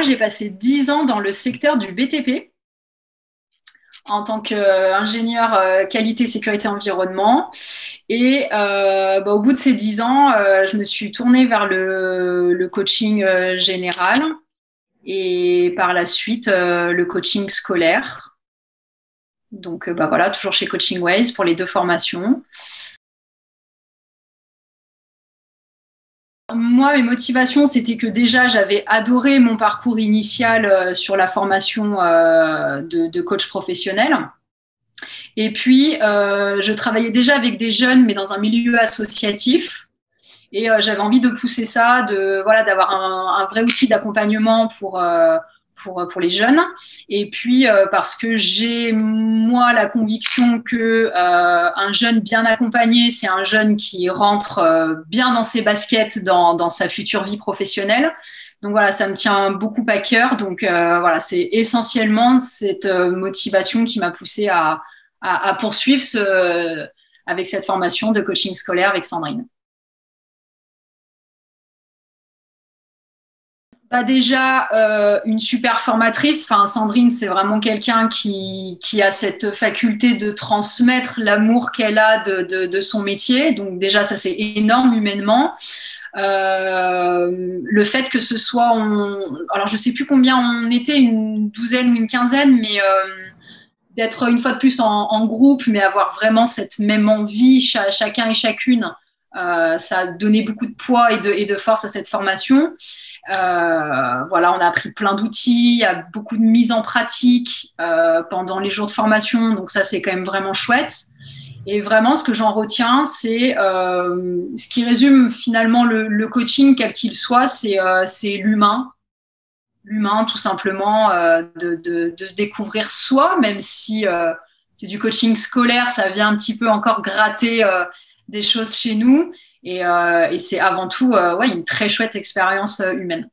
j'ai passé 10 ans dans le secteur du BTP en tant qu'ingénieur qualité, sécurité, environnement. Et au bout de ces 10 ans, je me suis tournée vers le coaching général et par la suite le coaching scolaire. Donc voilà, toujours chez Coaching Ways pour les deux formations. Moi, mes motivations, c'était que déjà, j'avais adoré mon parcours initial sur la formation de coach professionnel. Et puis, je travaillais déjà avec des jeunes, mais dans un milieu associatif. Et j'avais envie de pousser ça, d'avoir un vrai outil d'accompagnement pour les jeunes. Et puis, parce que j'ai, moi, la conviction que un jeune bien accompagné, c'est un jeune qui rentre bien dans ses baskets dans sa future vie professionnelle. Donc voilà, ça me tient beaucoup à cœur. Donc voilà, c'est essentiellement cette motivation qui m'a poussée à poursuivre avec cette formation de coaching scolaire avec Sandrine. Pas déjà une super formatrice. Enfin, Sandrine, c'est vraiment quelqu'un qui a cette faculté de transmettre l'amour qu'elle a de son métier. Donc déjà, ça c'est énorme humainement. Le fait que ce soit, alors je sais plus combien on était, une douzaine ou une quinzaine, mais d'être une fois de plus en groupe, mais avoir vraiment cette même envie, chacun et chacune, ça a donné beaucoup de poids et de force à cette formation. Voilà, on a appris plein d'outils, il y a beaucoup de mise en pratique pendant les jours de formation, donc ça c'est quand même vraiment chouette. Et vraiment, ce que j'en retiens, c'est ce qui résume finalement le coaching, quel qu'il soit, c'est l'humain. L'humain, tout simplement, de se découvrir soi, même si c'est du coaching scolaire, ça vient un petit peu encore gratter des choses chez nous. Et c'est avant tout ouais, une très chouette expérience humaine.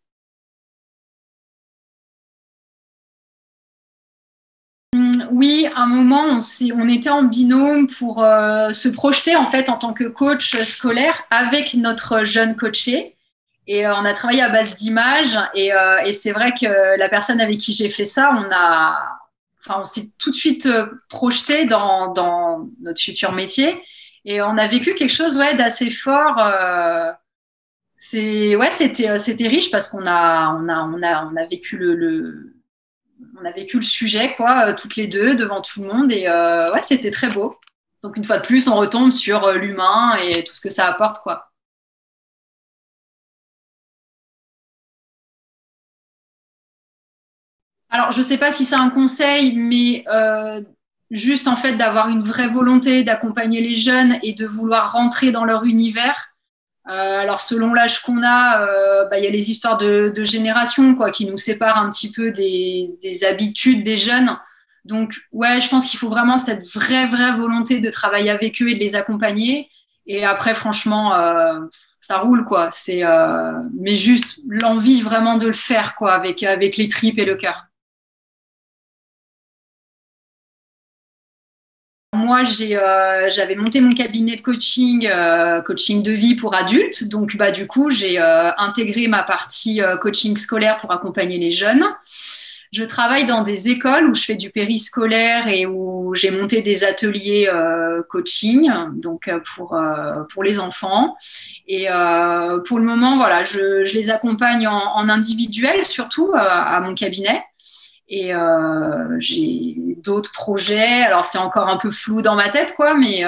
Oui, à un moment, on était en binôme pour se projeter en fait en tant que coach scolaire avec notre jeune coaché. Et on a travaillé à base d'images. Et c'est vrai que la personne avec qui j'ai fait ça, on s'est tout de suite projeté dans notre futur métier. Et on a vécu quelque chose ouais, d'assez fort. C'était riche parce qu'on a vécu on a vécu le sujet quoi, toutes les deux devant tout le monde et ouais, c'était très beau. Donc une fois de plus, on retombe sur l'humain et tout ce que ça apporte quoi. Alors je sais pas si c'est un conseil, mais juste en fait d'avoir une vraie volonté d'accompagner les jeunes et de vouloir rentrer dans leur univers. Alors selon l'âge qu'on a, y a les histoires de génération quoi, qui nous séparent un petit peu des habitudes des jeunes. Donc ouais, je pense qu'il faut vraiment cette vraie volonté de travailler avec eux et de les accompagner. Et après, franchement, ça roule quoi. Mais juste l'envie vraiment de le faire quoi, avec les tripes et le cœur. Moi, j'avais monté mon cabinet de coaching, coaching de vie pour adultes. Donc, du coup, j'ai intégré ma partie coaching scolaire pour accompagner les jeunes. Je travaille dans des écoles où je fais du périscolaire et où j'ai monté des ateliers coaching, donc pour les enfants. Et pour le moment, voilà, je les accompagne en individuel, surtout à mon cabinet. Et j'ai d'autres projets. Alors, c'est encore un peu flou dans ma tête, quoi, mais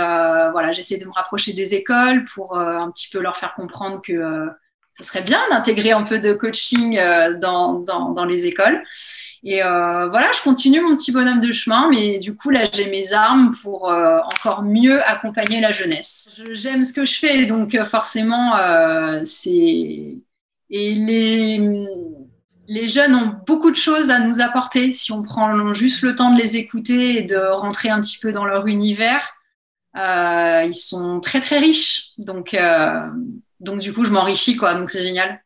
voilà, j'essaie de me rapprocher des écoles pour un petit peu leur faire comprendre que ce serait bien d'intégrer un peu de coaching dans les écoles. Et voilà, je continue mon petit bonhomme de chemin, mais du coup, là, j'ai mes armes pour encore mieux accompagner la jeunesse. J'aime ce que je fais, donc forcément, c'est... Et les jeunes ont beaucoup de choses à nous apporter si on prend juste le temps de les écouter et de rentrer un petit peu dans leur univers. Ils sont très riches, donc du coup je m'enrichis quoi, donc c'est génial.